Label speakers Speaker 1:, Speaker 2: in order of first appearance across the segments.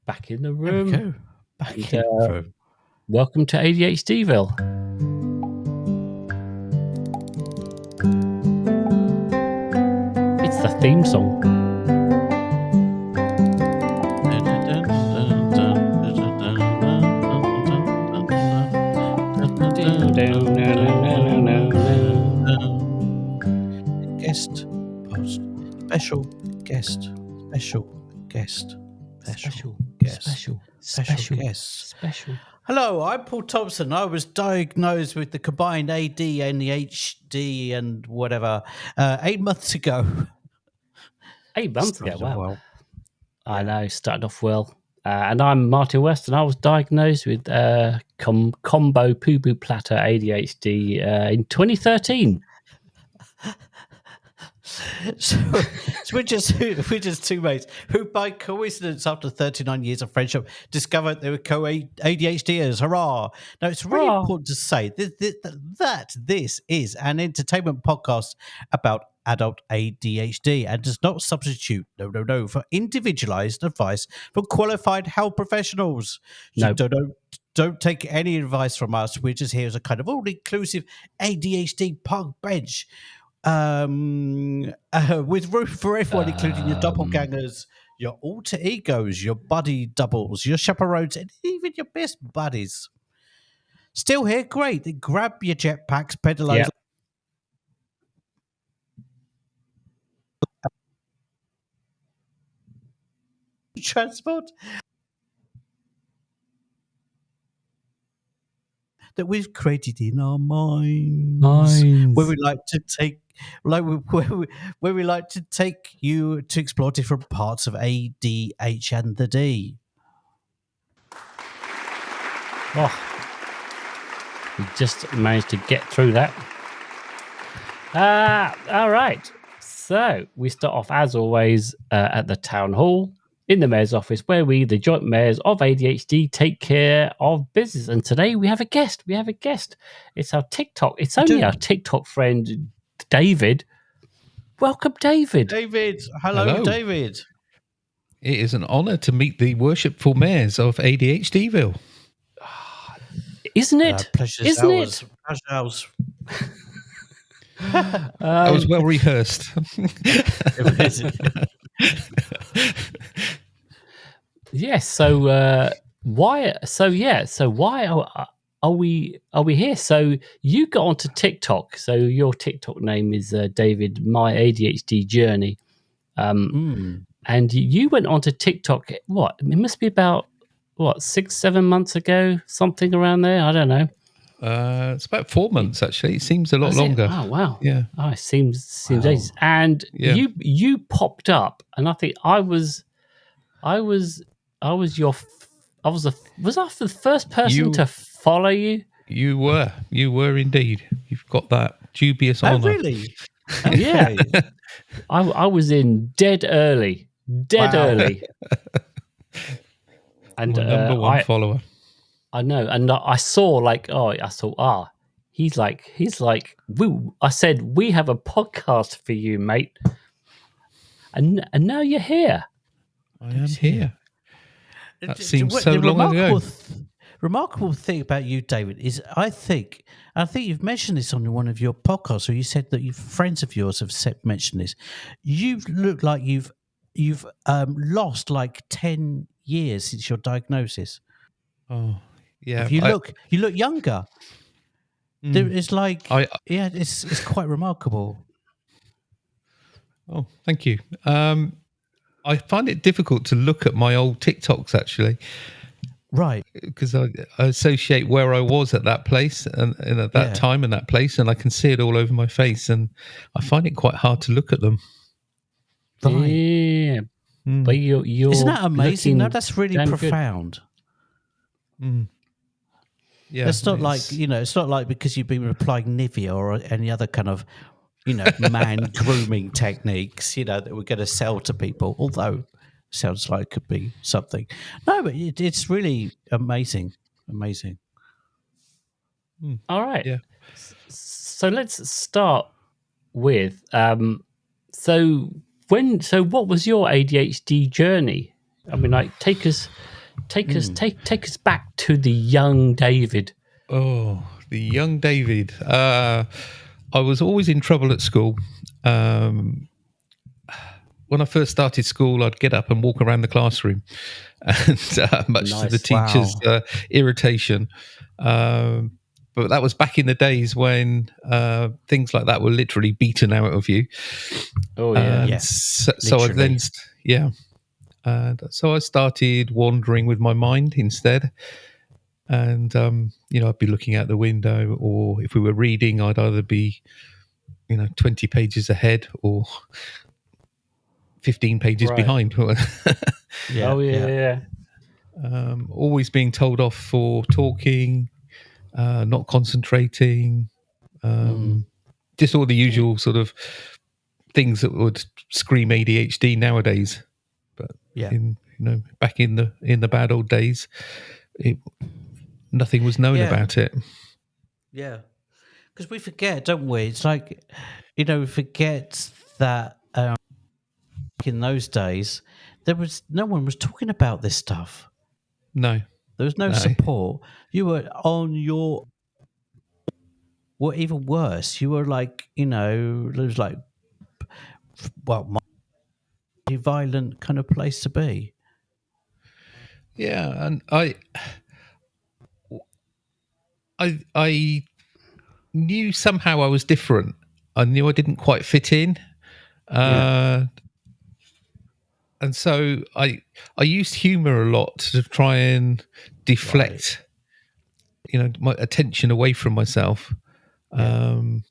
Speaker 1: Back in the
Speaker 2: There we
Speaker 1: room.
Speaker 2: go. Back
Speaker 1: And,
Speaker 2: in the room.
Speaker 1: Welcome to ADHDville. It's the theme song.
Speaker 2: Guest post. Special guest. Special guest.
Speaker 1: Special
Speaker 2: guest.
Speaker 1: Special.
Speaker 2: Hello, I'm Paul Thompson. I was diagnosed with the combined ADHD and whatever 8 months ago.
Speaker 1: 8 months ago,
Speaker 2: Started off
Speaker 1: wow.
Speaker 2: well.
Speaker 1: I know, started off well. And I'm Martin West, and I was diagnosed with combo poo-poo platter ADHD in 2013.
Speaker 2: So we're just two mates who, by coincidence, after 39 years of friendship, discovered they were co-ADHDers. Hurrah! Now, it's really important to say that this is an entertainment podcast about adult ADHD and does not substitute, no, for individualized advice from qualified health professionals. So don't take any advice from us. We're just here as a kind of all-inclusive ADHD park bench. With room for everyone, including your doppelgangers, your alter egos, your buddy doubles, your chaperones, and even your best buddies. Still here? Great. Then grab your jetpacks, pedalos, transport that we've created in our minds. Where we like to take where we like to take you to explore different parts of ADH and the D.
Speaker 1: Oh, we just managed to get through that. All right. So we start off, as always, at the town hall in the mayor's office, where we, the joint mayors of ADHD, take care of business. And today we have a guest. It's our TikTok. It's only our TikTok friend, David. Welcome, David.
Speaker 2: Hello, David.
Speaker 3: It is an honour to meet the worshipful mayors of ADHDville.
Speaker 1: Isn't it?
Speaker 2: Pleasure's ours.
Speaker 3: That was well rehearsed.
Speaker 1: Yes. So why? So why are we here? So you got onto TikTok. So your TikTok name is David, My ADHD Journey. And you went onto TikTok. What? It must be about 6-7 months ago, something around there. I don't know.
Speaker 3: It's about 4 months actually. It seems a lot longer.
Speaker 1: Oh wow!
Speaker 3: Yeah.
Speaker 1: Oh, it seems ages. And you popped up, and I think was I the first person to follow you?
Speaker 3: You were indeed. You've got that dubious honour.
Speaker 2: Oh really?
Speaker 1: Yeah. I was in dead early. And
Speaker 3: number one follower.
Speaker 1: I know, and I saw he's like, woo. I said, we have a podcast for you, mate. And now you're here.
Speaker 3: I am here. That seems so long ago.
Speaker 2: Remarkable thing about you, David, is I think you've mentioned this on one of your podcasts, or you said that friends of yours have mentioned this. You look like you've lost like 10 years since your diagnosis.
Speaker 3: Oh, yeah.
Speaker 2: You look younger. It's like, it's quite remarkable.
Speaker 3: Oh, thank you. I find it difficult to look at my old TikToks actually.
Speaker 2: Right.
Speaker 3: Because I associate where I was at that place and at that time and that place, and I can see it all over my face, and I find it quite hard to look at them.
Speaker 2: Right.
Speaker 1: Yeah. But you're
Speaker 2: isn't that amazing? No, that's really profound.
Speaker 3: Yeah.
Speaker 2: It's not like because you've been applying Nivea or any other kind of, man grooming techniques, that we're going to sell to people, although sounds like it could be something. No, but it's really amazing.
Speaker 1: All right.
Speaker 3: Yeah.
Speaker 1: So let's start with so what was your ADHD journey? I mean, like take us back to the young David.
Speaker 3: Oh, the young David. I was always in trouble at school. When I first started school, I'd get up and walk around the classroom, and much to the
Speaker 1: Nice.
Speaker 3: teachers' irritation. But that was back in the days when things like that were literally beaten out of you.
Speaker 1: Oh yeah.
Speaker 2: Yeah,
Speaker 3: So I then, and so I started wandering with my mind instead. And I'd be looking out the window, or if we were reading, I'd either be 20 pages ahead or 15 pages
Speaker 1: Right.
Speaker 3: behind.
Speaker 1: Yeah. Oh yeah.
Speaker 3: Always being told off for talking, not concentrating, just all the usual sort of things that would scream ADHD nowadays. But back in the bad old days, nothing was known about it.
Speaker 2: Yeah, because we forget, don't we? It's like, we forget that in those days no one was talking about this stuff.
Speaker 3: No,
Speaker 2: there was no support. You were on your, or even worse, you were like, it was like, well, a violent kind of place to be.
Speaker 3: Yeah, and I knew somehow I was different. I knew I didn't quite fit in. And so I used humor a lot to try and deflect, my attention away from myself. It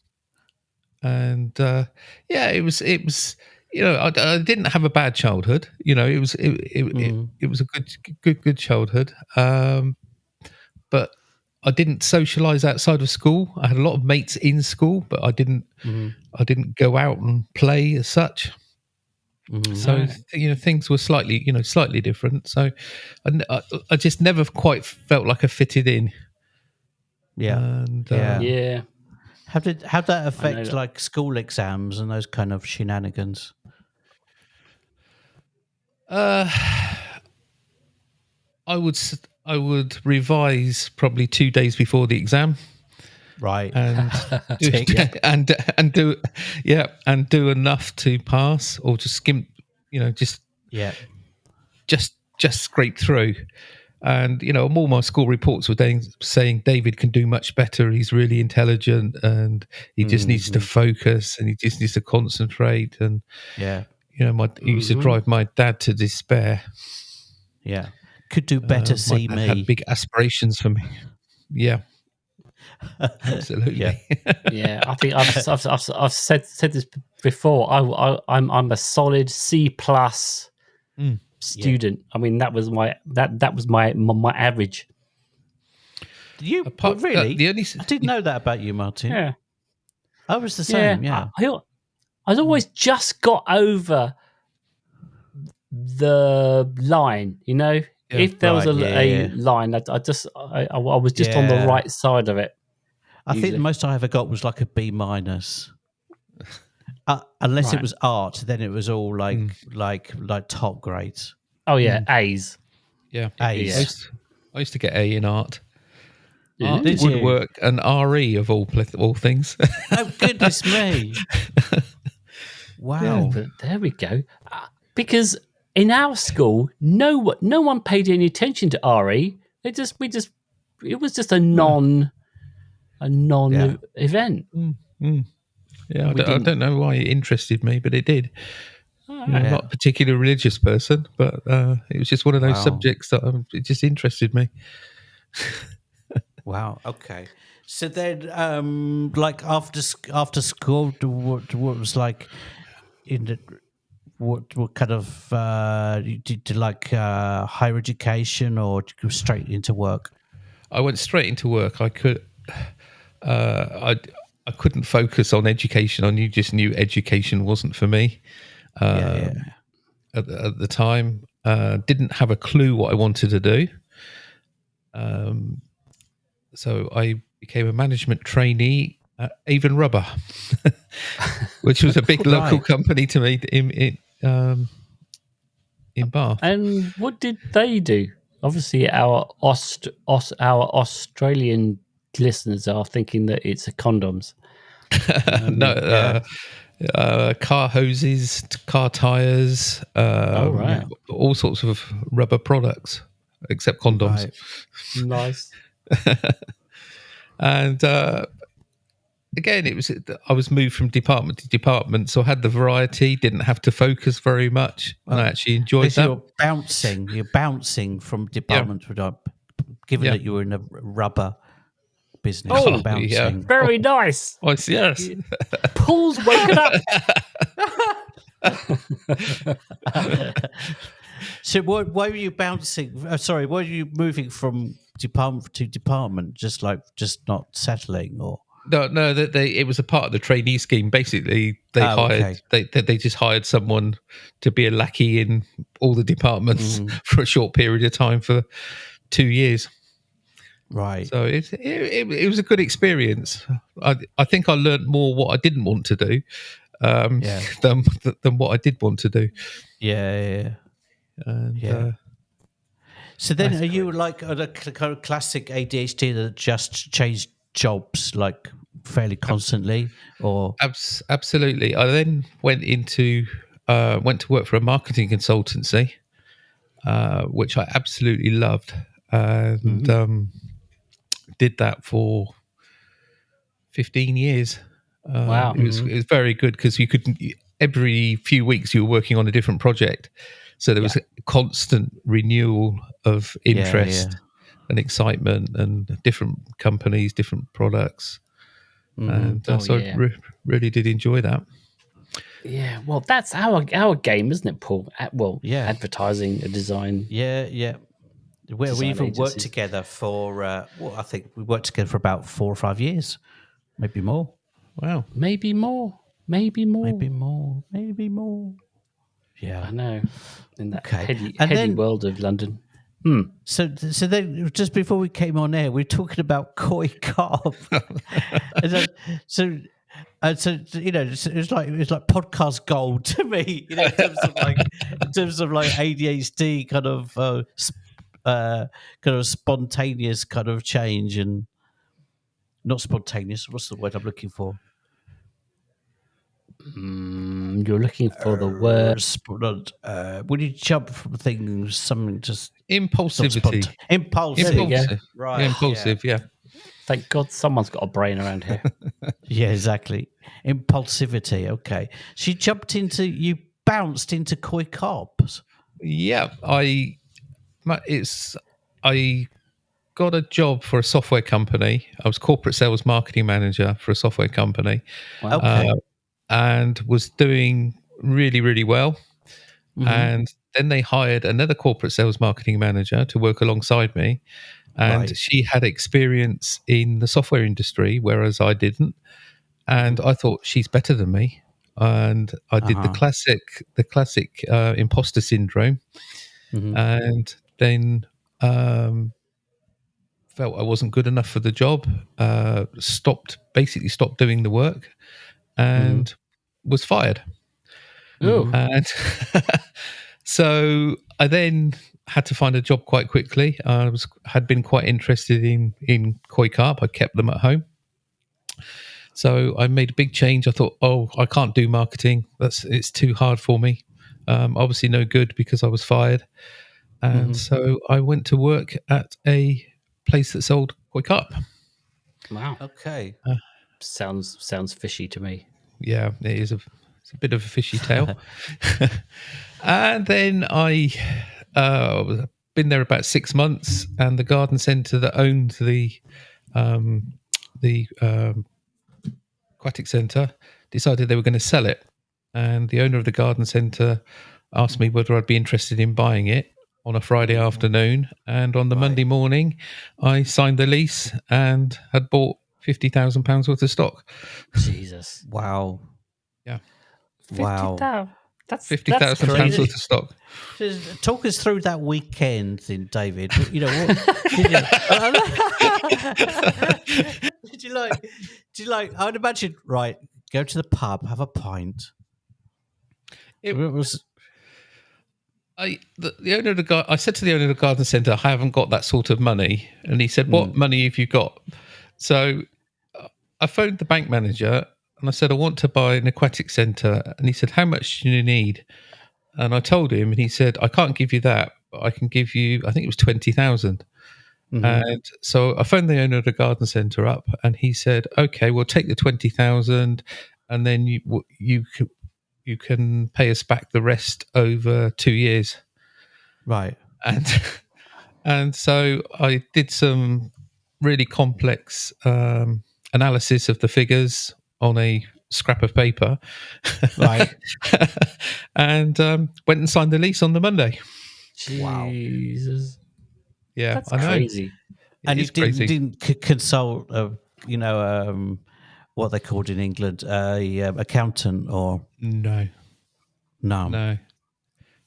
Speaker 3: was I didn't have a bad childhood. It was it was a good childhood. But I didn't socialize outside of school. I had a lot of mates in school, but I didn't go out and play as such. So things were slightly different. So I just never quite felt like I fitted in.
Speaker 1: Yeah.
Speaker 2: How did that affect like school exams and those kind of shenanigans?
Speaker 3: I would revise probably 2 days before the exam.
Speaker 2: Right.
Speaker 3: And do enough to pass, or to skim, just scrape through. And all my school reports were saying David can do much better. He's really intelligent, and he just needs to focus, and he just needs to concentrate. And it used to drive my dad to despair.
Speaker 2: Yeah, could do better. See
Speaker 3: my
Speaker 2: me.
Speaker 3: dad had big aspirations for me. Yeah. Absolutely.
Speaker 1: Yeah. I think I've said this before. I'm a solid C plus student. I mean, that was my my average.
Speaker 2: You really? I didn't know that about you, Martin.
Speaker 1: Yeah,
Speaker 2: I was the same. Yeah,
Speaker 1: I always just got over the line. If there was a line, I was just on the right side of it.
Speaker 2: I think the most I ever got was like a B minus. Unless it was art, then it was all like top grades.
Speaker 1: Oh yeah, A's.
Speaker 3: Yeah,
Speaker 2: A's.
Speaker 3: I used to get A in art.
Speaker 1: Art,
Speaker 3: woodwork, and RE of all things.
Speaker 2: Oh goodness me! Wow.
Speaker 1: Yeah, but there we go. Because in our school, no one paid any attention to RE. It was just a non event.
Speaker 3: Yeah, I don't know why it interested me, but it did. I'm not a particularly religious person, but it was just one of those subjects that it just interested me.
Speaker 2: Wow. Okay. So then, like after school, what was like in the what kind of did you like higher education, or did you go straight into work?
Speaker 3: I went straight into work. I couldn't focus on education. I just knew education wasn't for me. At the time, didn't have a clue what I wanted to do. So I became a management trainee at Avon Rubber, which was a big local company to me in Bath.
Speaker 1: And what did they do? Obviously, our Australian listeners are thinking that it's a condoms.
Speaker 3: No, car hoses, car tires,
Speaker 1: right.
Speaker 3: all sorts of rubber products, except condoms.
Speaker 2: Right.
Speaker 1: Nice.
Speaker 3: And again, I was moved from department to department, so I had the variety. Didn't have to focus very much, and I actually enjoyed that.
Speaker 2: You're bouncing from department to department, given that you were in a rubber business.
Speaker 1: Oh,
Speaker 2: you're bouncing.
Speaker 1: Very nice.
Speaker 3: Oh, yes.
Speaker 1: Paul's woken up.
Speaker 2: So why were you bouncing? Why were you moving from department to department? Just not settling, or
Speaker 3: No, it was a part of the trainee scheme. Basically, they just hired someone to be a lackey in all the departments for a short period of time for 2 years.
Speaker 2: Right.
Speaker 3: So it was a good experience. I think I learned more what I didn't want to do than what I did want to do.
Speaker 2: Yeah.
Speaker 3: And,
Speaker 2: So then, are you like a kind of classic ADHD that just changed jobs like fairly constantly, or
Speaker 3: absolutely? I then went to work for a marketing consultancy, which I absolutely loved, and did that for 15 years.
Speaker 1: Wow.
Speaker 3: It was very good because you could every few weeks you were working on a different project, so there was a constant renewal of interest and excitement and different companies, different products, and so I really did enjoy that.
Speaker 1: Yeah, well, that's our game, isn't it, Paul? Advertising, design.
Speaker 2: Yeah. Where we even worked together for I think we worked together for about 4 or 5 years, maybe more.
Speaker 3: Wow,
Speaker 1: maybe more.
Speaker 2: Yeah,
Speaker 1: I know. In that heady world of London.
Speaker 2: So then, just before we came on air, we were talking about koi carp. So it was like podcast gold to me, in terms of ADHD kind of spontaneous kind of change, and not spontaneous. What's the word I'm looking for?
Speaker 1: You're looking for the word.
Speaker 2: When you jump from things, something just
Speaker 3: impulsivity.
Speaker 2: Impulsive.
Speaker 3: Right. Impulsive. Yeah.
Speaker 1: Thank God someone's got a brain around here.
Speaker 2: Yeah, exactly. Impulsivity. Okay. You bounced into koi carps.
Speaker 3: Yeah, I got a job for a software company. I was corporate sales marketing manager for a software company.
Speaker 1: Wow.
Speaker 2: Okay.
Speaker 3: And was doing really, really well. And then they hired another corporate sales marketing manager to work alongside me. And she had experience in the software industry, whereas I didn't. And I thought, she's better than me. And I did the classic imposter syndrome. And then felt I wasn't good enough for the job, stopped doing the work, and was fired. And so I then had to find a job quite quickly. I had been quite interested in koi carp. I kept them at home. So I made a big change. I thought, I can't do marketing. It's too hard for me. Obviously no good because I was fired. And so I went to work at a place that sold koi carp.
Speaker 1: Wow.
Speaker 2: Okay.
Speaker 1: Sounds fishy to me.
Speaker 3: Yeah, it's a bit of a fishy tale. And then I been there about 6 months, and the garden centre that owned the aquatic centre decided they were going to sell it. And the owner of the garden centre asked me whether I'd be interested in buying it on a Friday afternoon. And on the Monday morning, I signed the lease and had bought £50,000 worth of stock.
Speaker 1: Jesus.
Speaker 2: Wow.
Speaker 3: Yeah.
Speaker 2: Wow.
Speaker 1: That's
Speaker 3: £50,000 worth of stock.
Speaker 2: Talk us through that weekend, then, David. What did you like? I'd imagine, right? Go to the pub, have a pint.
Speaker 3: It The owner of I said to the owner of the garden centre, I haven't got that sort of money, and he said, "What money have you got?" So I phoned the bank manager and I said, "I want to buy an aquatic centre," and he said, "How much do you need?" And I told him, and he said, "I can't give you that, but I can give you, I think it was 20,000." And so I phoned the owner of the garden centre up, and he said, "Okay, we'll take the 20,000, and then you can pay us back the rest over 2 years."
Speaker 2: Right.
Speaker 3: And and so I did some really complex analysis of the figures on a scrap of paper,
Speaker 2: Right.
Speaker 3: and went and signed the lease on the Monday.
Speaker 2: Wow.
Speaker 1: Jesus,
Speaker 3: Yeah,
Speaker 1: that's
Speaker 3: I know.
Speaker 1: crazy.
Speaker 3: It
Speaker 2: And you
Speaker 3: is crazy.
Speaker 2: didn't consult, what they called in England, a accountant or
Speaker 3: No,
Speaker 2: no?
Speaker 3: no,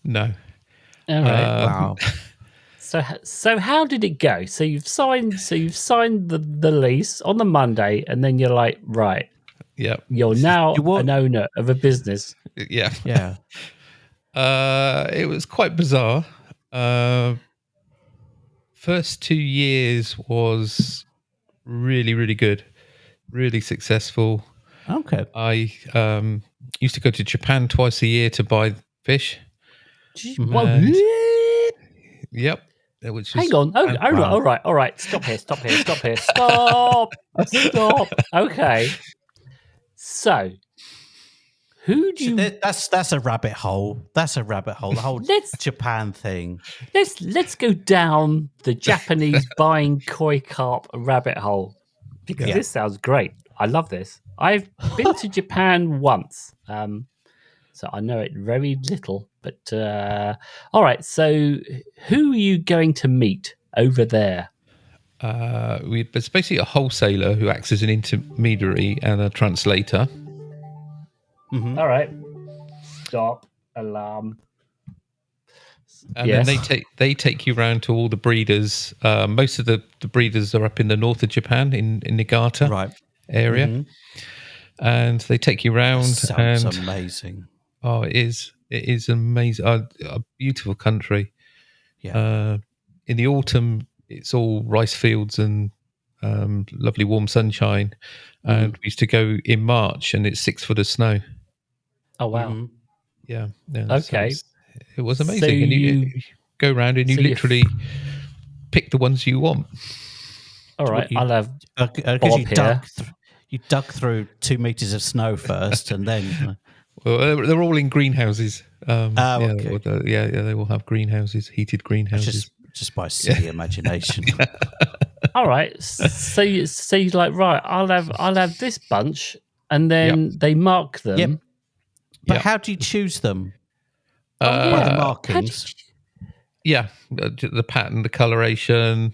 Speaker 3: no.
Speaker 1: All right.
Speaker 2: Wow.
Speaker 1: So how did it go? So you've signed. So you've signed the lease on the Monday, and then you're like, right,
Speaker 3: Yeah,
Speaker 1: you're now
Speaker 2: You what?
Speaker 1: an owner of a business.
Speaker 3: yeah.
Speaker 2: Yeah.
Speaker 3: It was quite bizarre. Uh, First 2 years was really, really good, really successful.
Speaker 2: Okay.
Speaker 3: I used to go to Japan twice a year to buy fish,
Speaker 1: Well,
Speaker 3: and yep, which
Speaker 1: hang
Speaker 3: was
Speaker 1: on. Oh,
Speaker 2: Wow.
Speaker 1: all right. Stop here. Stop. Okay. So who do you
Speaker 2: That's a rabbit hole. That's a rabbit hole. The whole
Speaker 1: let's
Speaker 2: Japan thing.
Speaker 1: let's go down the Japanese buying koi carp rabbit hole because
Speaker 2: Yeah.
Speaker 1: this sounds great. I love this. I've been to Japan once, so I know it very little. But all right, so who are you going to meet over there?
Speaker 3: it's basically a wholesaler who acts as an intermediary and a translator.
Speaker 1: All right, stop alarm.
Speaker 3: And
Speaker 1: Yes.
Speaker 3: then they take you around to all the breeders. Most of the breeders are up in the north of Japan, in Niigata
Speaker 2: Right.
Speaker 3: area, and they take you around.
Speaker 2: Sounds
Speaker 3: And
Speaker 2: amazing.
Speaker 3: oh, it is amazing. A beautiful country.
Speaker 2: Yeah.
Speaker 3: In the autumn, it's all rice fields and lovely warm sunshine. And we used to go in March, and it's 6 foot of snow.
Speaker 1: Oh wow.
Speaker 3: Yeah. So
Speaker 1: Okay.
Speaker 3: it was
Speaker 1: So
Speaker 3: amazing. And you go around and you
Speaker 1: so you
Speaker 3: literally pick the ones you want.
Speaker 1: all right. I'll have
Speaker 2: Because
Speaker 1: Bob
Speaker 2: you
Speaker 1: here.
Speaker 2: you dug through 2 meters of snow first, and then
Speaker 3: Well, they're all in greenhouses.
Speaker 2: okay.
Speaker 3: They will have greenhouses, heated
Speaker 2: That's
Speaker 3: greenhouses.
Speaker 2: just by silly imagination.
Speaker 1: All right. So you're like, right, I'll have this bunch, and then they mark them.
Speaker 2: Yep. But
Speaker 3: Yep.
Speaker 2: how do you choose them?
Speaker 1: Oh,
Speaker 2: By the
Speaker 1: yeah.
Speaker 2: markings.
Speaker 3: Yeah, the pattern, the coloration,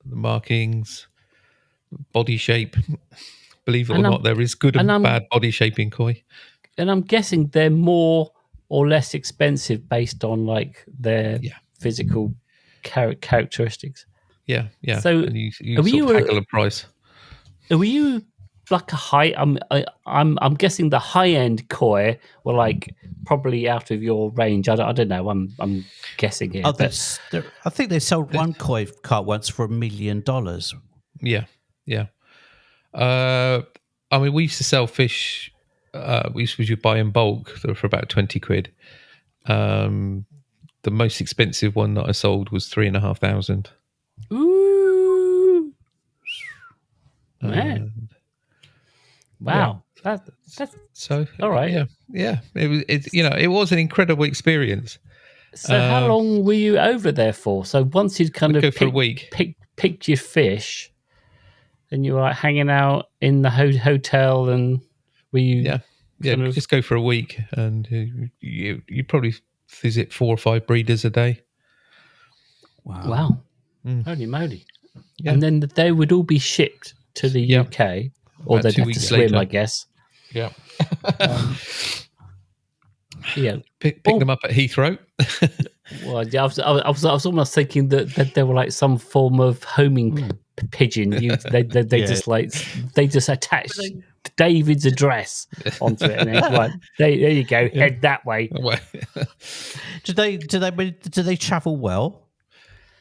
Speaker 3: the markings, body shape. Believe it or not, there is good and bad body shape in koi.
Speaker 1: And I'm guessing they're more or less expensive based on like their physical characteristics.
Speaker 3: Yeah.
Speaker 1: So
Speaker 3: and you
Speaker 1: are
Speaker 3: sort of haggle a price.
Speaker 1: Were you like a high? I'm guessing the high end koi were like probably out of your range. I don't know. I'm guessing here.
Speaker 2: Oh, I think they sold one koi carp once for $1 million.
Speaker 3: Yeah. I mean, we used to sell fish. We used to buy in bulk for about 20 quid. The most expensive one that I sold was 3,500.
Speaker 1: Ooh, man! Wow, that's
Speaker 3: so
Speaker 1: all right.
Speaker 3: Yeah. It was an incredible experience.
Speaker 1: So how long were you over there for? So once you'd kind of
Speaker 3: go for a week.
Speaker 1: picked your fish, and you were like hanging out in the hotel, and were you?
Speaker 3: Just go for a week, and you probably visit 4 or 5 breeders a day.
Speaker 1: Wow. Holy moly.
Speaker 3: Yeah.
Speaker 1: And then they would all be shipped to the UK, or they'd have to swim, later. I guess.
Speaker 3: Yeah.
Speaker 1: Yeah.
Speaker 3: Pick them up at Heathrow.
Speaker 1: Well, yeah, I was almost thinking that they were like some form of homing pigeon. They
Speaker 2: Yeah.
Speaker 1: they just attached David's address onto it, and then right there you go, head that way.
Speaker 3: Well,
Speaker 2: Do they travel well?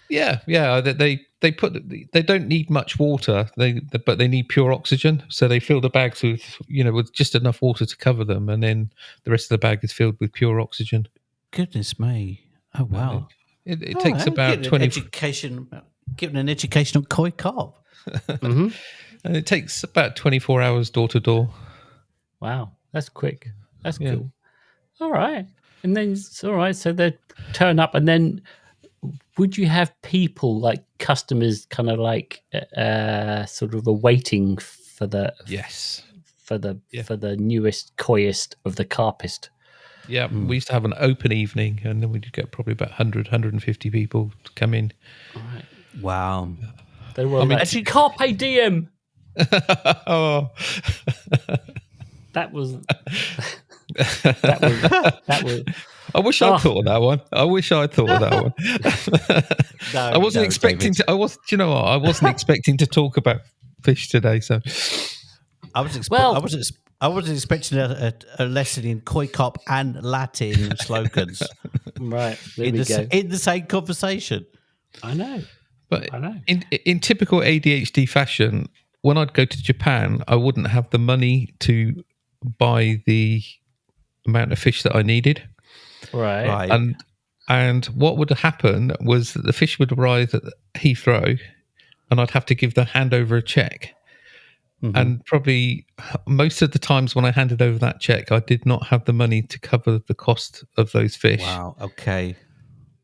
Speaker 3: yeah. They don't need much water. But they need pure oxygen. So they fill the bags with just enough water to cover them, and then the rest of the bag is filled with pure oxygen.
Speaker 2: Goodness me! Oh wow!
Speaker 3: It takes about 20.
Speaker 2: Giving an education on koi carp.
Speaker 1: Mm-hmm.
Speaker 3: And it takes about 24 hours door to door.
Speaker 1: Wow, that's quick. That's
Speaker 3: Yeah.
Speaker 1: cool. All right, and then it's all right. So they turn up, and then would you have people like customers, kind of like sort of awaiting for the
Speaker 3: Yes.
Speaker 1: for the newest, coyest of the carpist?
Speaker 3: Yeah, we used to have an open evening, and then we'd get probably about 100, 150 people to come in.
Speaker 1: Right.
Speaker 2: Wow.
Speaker 1: They were actually carpe diem.
Speaker 3: Oh,
Speaker 1: That was that was.
Speaker 3: I wish I'd thought of that one. I wasn't expecting
Speaker 2: David.
Speaker 3: to. Do you know what? I wasn't expecting to talk about fish today. So
Speaker 2: I wasn't expecting a lesson in koi carp and Latin slogans
Speaker 1: Right, there we go.
Speaker 2: in the same conversation.
Speaker 1: I know.
Speaker 3: But
Speaker 1: I know.
Speaker 3: in typical ADHD fashion, when I'd go to Japan, I wouldn't have the money to buy the amount of fish that I needed.
Speaker 1: Right.
Speaker 3: And what would happen was that the fish would arrive at Heathrow, and I'd have to hand over a check. Mm-hmm. And probably most of the times when I handed over that check, I did not have the money to cover the cost of those fish.
Speaker 2: Wow. Okay.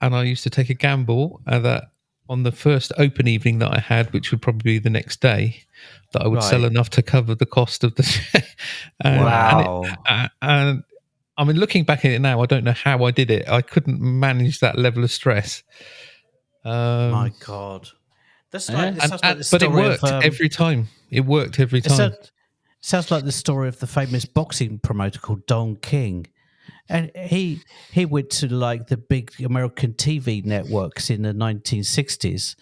Speaker 3: And I used to take a gamble that on the first open evening that I had, which would probably be the next day, that I would sell enough to cover the cost of the.
Speaker 2: Wow.
Speaker 3: And I mean, looking back at it now, I don't know how I did it. I couldn't manage that level of stress.
Speaker 2: My God. That's like,
Speaker 3: but it worked every time. It worked every time.
Speaker 2: Sounds like the story of the famous boxing promoter called Don King. And he went to like the big American TV networks in the 1960s,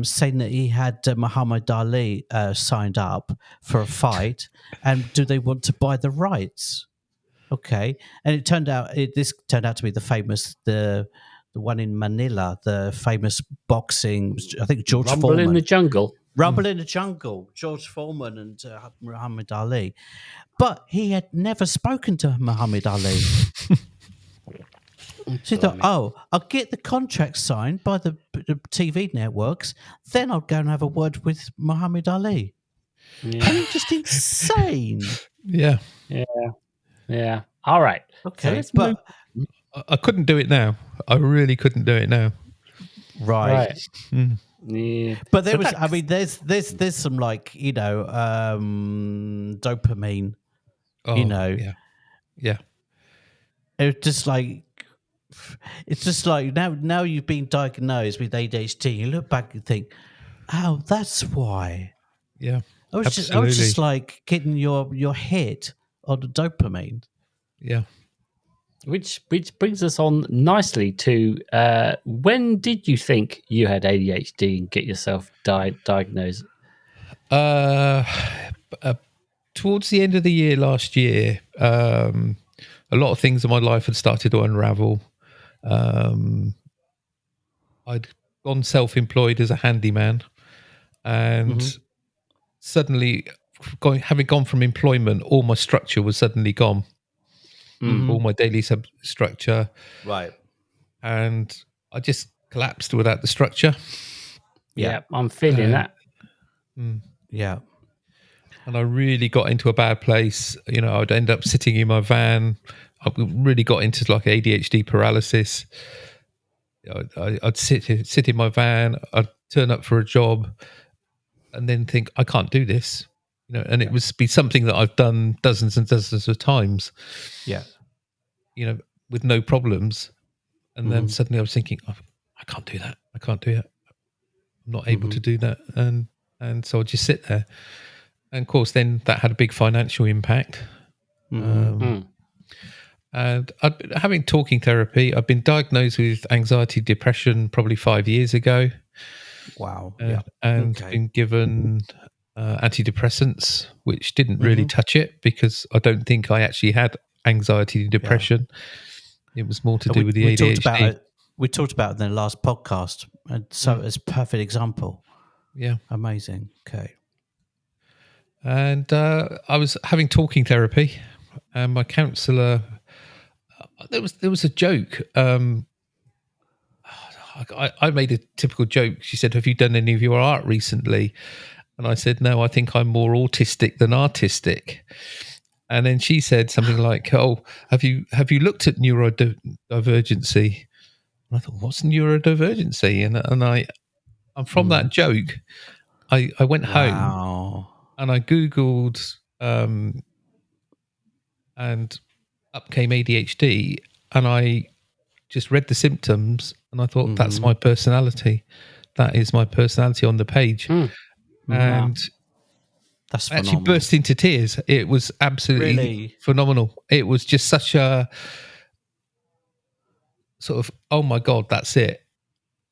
Speaker 2: saying that he had Muhammad Ali signed up for a fight, and do they want to buy the rights? Okay, and this turned out to be the one in Manila, the famous boxing. I think George
Speaker 1: Rumble
Speaker 2: Foreman.
Speaker 1: in the Jungle.
Speaker 2: Rumble in the Jungle, George Foreman and Muhammad Ali. But he had never spoken to Muhammad Ali. So he thought, I'll get the contract signed by the TV networks, then I'll go and have a word with Muhammad Ali.
Speaker 1: Yeah.
Speaker 2: I mean, just insane.
Speaker 3: Yeah.
Speaker 1: All right.
Speaker 2: Okay,
Speaker 1: so
Speaker 2: but
Speaker 3: I couldn't do it now. I really couldn't do it now.
Speaker 2: Right.
Speaker 1: Mm. Yeah.
Speaker 2: But there's some like, dopamine,
Speaker 3: Yeah.
Speaker 2: It's just like now you've been diagnosed with ADHD. You look back and think, oh, that's why.
Speaker 3: Yeah.
Speaker 2: I was just like getting your hit on the dopamine.
Speaker 3: Yeah.
Speaker 1: Which brings us on nicely to when did you think you had ADHD and get yourself diagnosed?
Speaker 3: Towards the end of the year last year, a lot of things in my life had started to unravel. I'd gone self-employed as a handyman, and suddenly, having gone from employment, all my structure was suddenly gone. All my daily substructure.
Speaker 2: Right.
Speaker 3: And I just collapsed without the structure.
Speaker 1: Yeah, I'm feeling that.
Speaker 2: Yeah.
Speaker 3: And I really got into a bad place. I'd end up sitting in my van. I really got into like ADHD paralysis. I'd sit in my van. I'd turn up for a job and then think, I can't do this. And it would be something that I've done dozens and dozens of times.
Speaker 2: Yeah.
Speaker 3: With no problems. And then suddenly I was thinking, I can't do that. I can't do it. I'm not able to do that. And so I'd just sit there. And of course, then that had a big financial impact. And And I've been having talking therapy. I've been diagnosed with anxiety, depression probably 5 years ago,
Speaker 2: Wow. Yeah.
Speaker 3: and
Speaker 2: Okay.
Speaker 3: been given antidepressants, which didn't really
Speaker 2: Mhm.
Speaker 3: touch it because I don't think I actually had anxiety and
Speaker 2: Yeah.
Speaker 3: depression. It was more to
Speaker 2: And
Speaker 3: do with the
Speaker 2: we talked about
Speaker 3: ADHD.
Speaker 2: it. We talked about it in the last podcast, and so it's a perfect example.
Speaker 3: Yeah.
Speaker 2: Amazing. Okay.
Speaker 3: And I was having talking therapy, and my counsellor, there was a joke. I made a typical joke. She said, "Have you done any of your art recently?" And I said, "No, I think I'm more autistic than artistic." And then she said something like, "Oh, have you looked at neurodivergency?" And I thought, "What's neurodivergency?" And from that joke, I went home
Speaker 2: Wow.
Speaker 3: and I googled, and up came ADHD, and I just read the symptoms, and I thought, "That's my personality. That is my personality on the page."
Speaker 1: Wow.
Speaker 3: And
Speaker 2: That's
Speaker 3: I actually
Speaker 2: phenomenal.
Speaker 3: burst into tears. It was absolutely
Speaker 2: Really?
Speaker 3: phenomenal. It was just such a sort of, oh my God, that's it.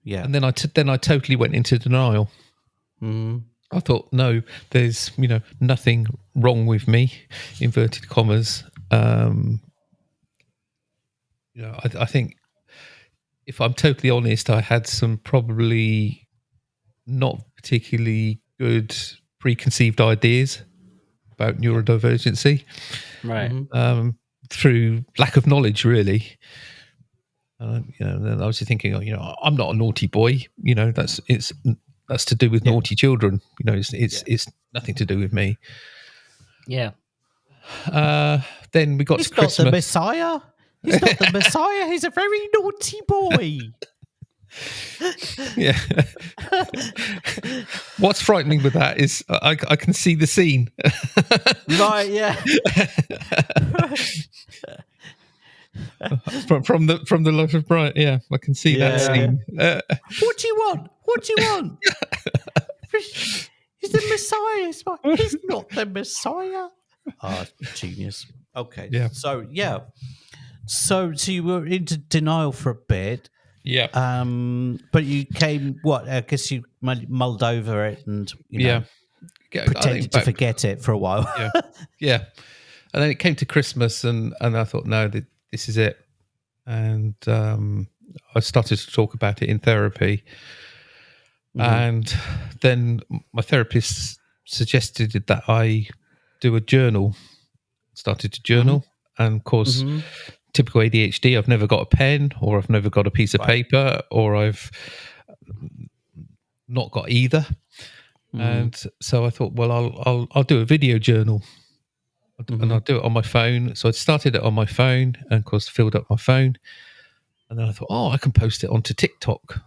Speaker 2: Yeah.
Speaker 3: And then I totally went into denial.
Speaker 2: Mhm.
Speaker 3: I thought, no, there's nothing wrong with me, inverted commas. I think if I'm totally honest, I had some probably not particularly good preconceived ideas about neurodivergency,
Speaker 1: Right.
Speaker 2: Mhm.
Speaker 3: through lack of knowledge, really. And I was just thinking, I'm not a naughty boy. That's to do with
Speaker 2: Yeah.
Speaker 3: naughty children. It's
Speaker 2: Yeah.
Speaker 3: it's nothing to do with me.
Speaker 1: Yeah.
Speaker 3: Then we got to
Speaker 2: He's not the
Speaker 3: Christmas.
Speaker 2: Messiah. He's not the Messiah. He's a very naughty boy.
Speaker 3: Yeah. What's frightening with that is I can see the scene.
Speaker 2: Right. Yeah.
Speaker 3: from the Life of Brian. Yeah, I can see that
Speaker 2: Yeah.
Speaker 3: scene.
Speaker 2: What do you want? What do you want? He's the Messiah. He's not the Messiah. Ah, genius. Okay.
Speaker 3: Yeah.
Speaker 2: So yeah. So you were into denial for a bit.
Speaker 3: Yeah.
Speaker 2: But you came. What? I guess you mulled over it and
Speaker 3: Yeah. I
Speaker 2: pretended
Speaker 3: think
Speaker 2: to
Speaker 3: back-
Speaker 2: forget it for a while.
Speaker 3: Yeah. Yeah. And then it came to Christmas, and I thought, no, this is it. And I started to talk about it in therapy. And then my therapist suggested that I do a journal. Started to journal. And of course, typical ADHD, I've never got a pen, or I've never got a piece of paper, or I've not got either. And so I thought, well, I'll do a video journal. And I'll do it on my phone. So I started it on my phone, and of course filled up my phone. And then I thought, I can post it onto TikTok.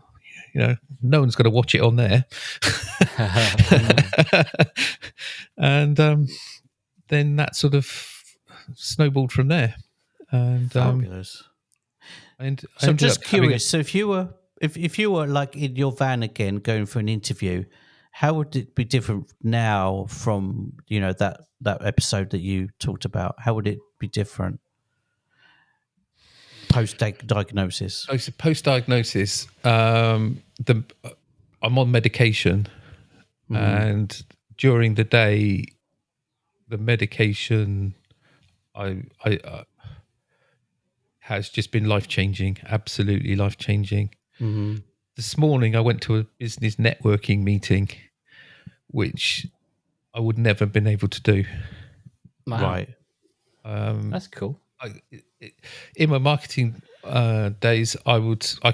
Speaker 3: No one's going to watch it on there. And then that sort of snowballed from there. And
Speaker 2: Fabulous.
Speaker 3: I
Speaker 2: So I'm
Speaker 3: ended
Speaker 2: just
Speaker 3: up having
Speaker 2: curious. So if you were like in your van again going for an interview, how would it be different now from that episode that you talked about? How would it be different post diagnosis?
Speaker 3: post diagnosis. I'm on medication, and during the day, the medication I has just been life changing, absolutely life changing. This morning, I went to a business networking meeting, which I would never have been able to do.
Speaker 1: Wow.
Speaker 2: Right.
Speaker 1: That's cool.
Speaker 3: In my marketing days, I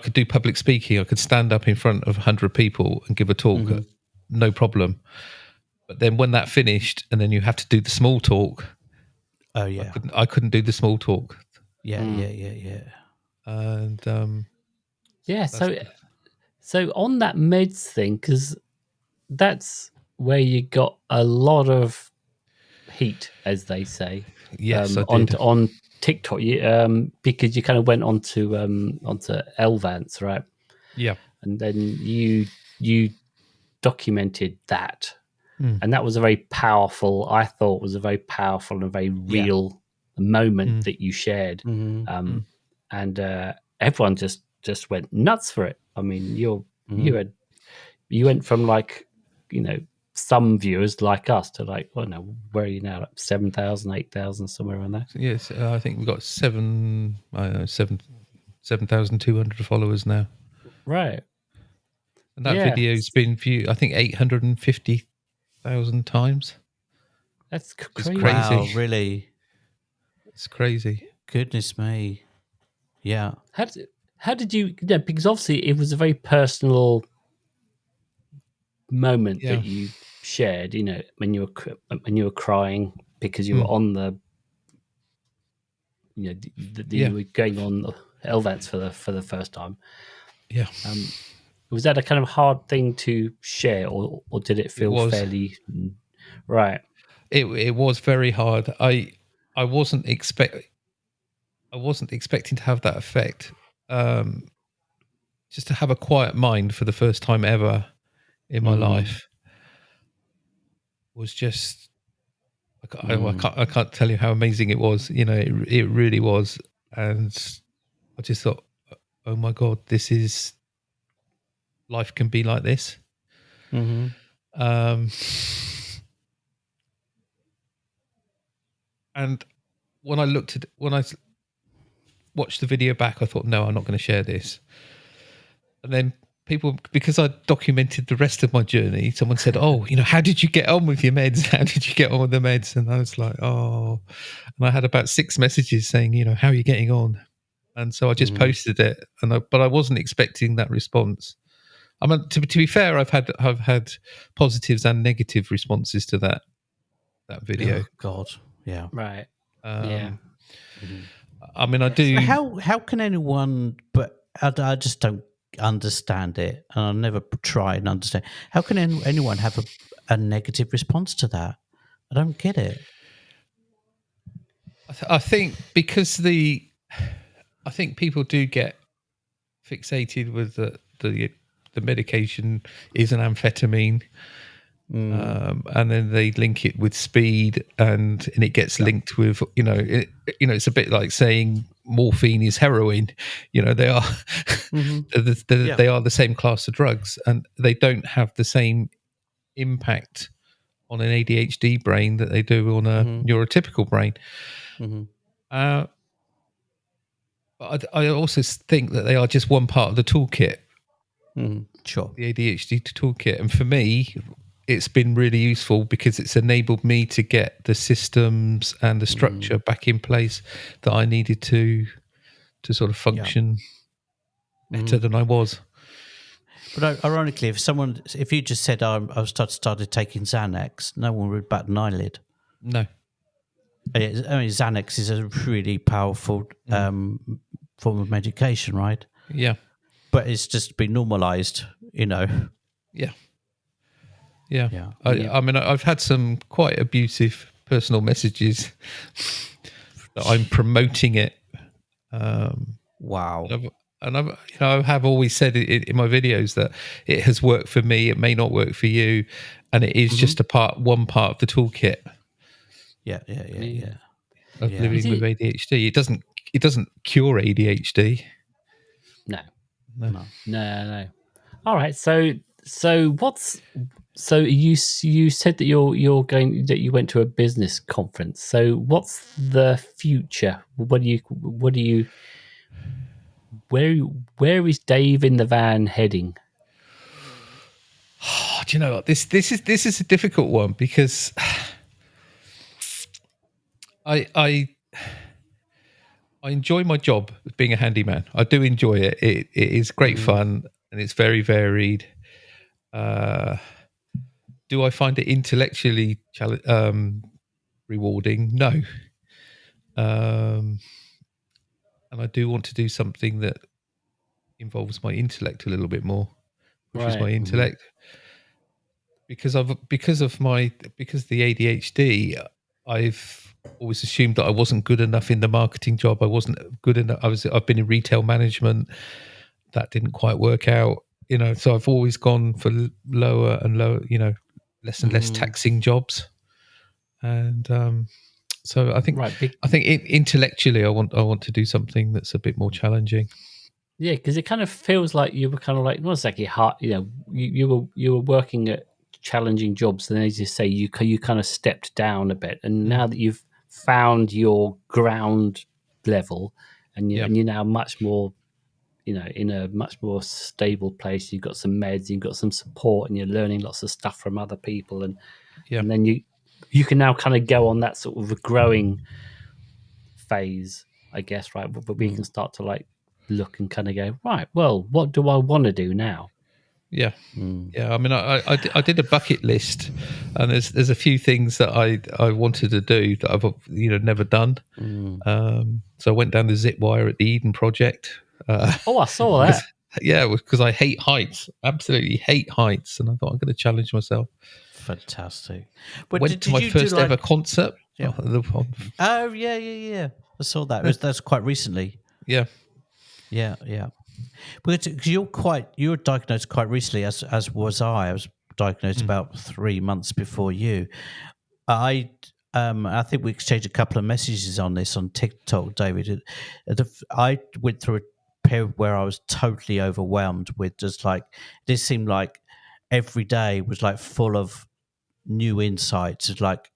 Speaker 3: could do public speaking. I could stand up in front of 100 people and give a talk, no problem. But then when that finished, and then you have to do the small talk.
Speaker 2: Oh yeah.
Speaker 3: I couldn't do the small talk.
Speaker 2: Yeah.
Speaker 3: And
Speaker 1: Yeah. So on that meds thing, because that's where you got a lot of heat, as they say.
Speaker 3: yes, I did.
Speaker 1: On TikTok, because you kind of went onto Elvance, right?
Speaker 3: Yeah.
Speaker 1: And then you documented that, and that was a very powerful. I thought was a very powerful and very real moment that you shared,
Speaker 2: Mm-hmm.
Speaker 1: and everyone just went nuts for it. I mean, you went from like, some viewers like us to like, well, no, where are you now? Like 7,000, 8,000, somewhere around there.
Speaker 3: Yes, I think we've got 7,200 followers now.
Speaker 1: Right.
Speaker 3: And that video's been viewed, I think, 850,000 times.
Speaker 1: That's
Speaker 3: It's
Speaker 1: crazy.
Speaker 3: crazy.
Speaker 2: Wow, really?
Speaker 3: It's crazy.
Speaker 2: Goodness me. Yeah.
Speaker 1: How did you? Yeah, because obviously it was a very personal moment that you shared. When you were crying because you were on the, you were going on the LVATs for the first time.
Speaker 3: Yeah.
Speaker 1: Was that a kind of hard thing to share, or did it feel fairly right?
Speaker 3: It was very hard. I wasn't expecting to have that effect. Just to have a quiet mind for the first time ever in my life was just. I can't tell you how amazing it was. It really was, and I just thought, oh my God, life can be like this.
Speaker 2: Mm-hmm.
Speaker 3: And when I watched the video back, I thought, no, I'm not going to share this. And then people, because I documented the rest of my journey, someone said, oh, how did you get on with your meds? How did you get on with the meds? And I was like, oh, and I had about 6 messages saying, how are you getting on? And so I just posted it, but I wasn't expecting that response. I mean, to be fair, I've had positives and negative responses to that video.
Speaker 2: Oh, God, yeah,
Speaker 1: right,
Speaker 3: I mean, I do.
Speaker 2: So how can anyone? But I just don't understand it, and I'll never try and understand. How can anyone have a negative response to that? I don't get it.
Speaker 3: I think because I think people do get fixated with the medication is an amphetamine, and then they link it with speed, and it gets linked with it's a bit like saying morphine is heroin. They are they are the same class of drugs, and they don't have the same impact on an ADHD brain that they do on a neurotypical brain. But I also think that they are just one part of the toolkit.
Speaker 2: Sure.
Speaker 3: The ADHD toolkit. And for me, it's been really useful because it's enabled me to get the systems and the structure back in place that I needed to sort of function better than I was.
Speaker 2: But ironically, if you just said I started taking Xanax, no one would bat an eyelid.
Speaker 3: No.
Speaker 2: I mean, Xanax is a really powerful form of medication, right?
Speaker 3: Yeah.
Speaker 2: But it's just been normalized,
Speaker 3: Yeah. I mean, I've had some quite abusive personal messages that I'm promoting it.
Speaker 2: Wow.
Speaker 3: And I have always said it in my videos that it has worked for me. It may not work for you, and it is just one part of the toolkit.
Speaker 2: Yeah.
Speaker 3: Of living with ADHD. It doesn't cure ADHD.
Speaker 1: No. All right. So you said that you went to a business conference. So what's the future? Where is Dave in the van heading?
Speaker 3: Oh, do you know what? This is a difficult one because I enjoy my job as being a handyman. I do enjoy it. It is great fun and it's very varied. Do I find it intellectually rewarding? No. And I do want to do something that involves my intellect a little bit more, pushes my intellect. Because of the ADHD, I've always assumed that I wasn't good enough in the marketing job. I wasn't good enough. I've been in retail management. That didn't quite work out, so I've always gone for lower and lower, less and less taxing jobs. And So I think intellectually, I want to do something that's a bit more challenging.
Speaker 1: Yeah, because it kind of feels like you were kind of like not exactly hard. You were working at challenging jobs, and as you say, you kind of stepped down a bit, and now that you've found your ground level, and you're now much more, in a much more stable place. You've got some meds, you've got some support, and you're learning lots of stuff from other people, and then you can now kind of go on that sort of a growing phase, I guess, right? But we can start to like look and kind of go, right, well, what do I want to do now?
Speaker 3: Yeah. I mean, I did a bucket list, and there's a few things that I wanted to do that I've never done. So I went down the zip wire at the Eden Project.
Speaker 1: I saw that.
Speaker 3: Because I hate heights, absolutely hate heights, and I thought I'm going to challenge myself.
Speaker 2: Fantastic.
Speaker 3: But went to my first ever concert.
Speaker 2: Yeah. Oh yeah. I saw that. That's quite recently.
Speaker 3: Yeah.
Speaker 2: Because you were diagnosed quite recently, as was I. I was diagnosed about 3 months before you. I think we exchanged a couple of messages on this on TikTok, David. I went through a period where I was totally overwhelmed with just like this seemed like every day was like full of new insights. It's like,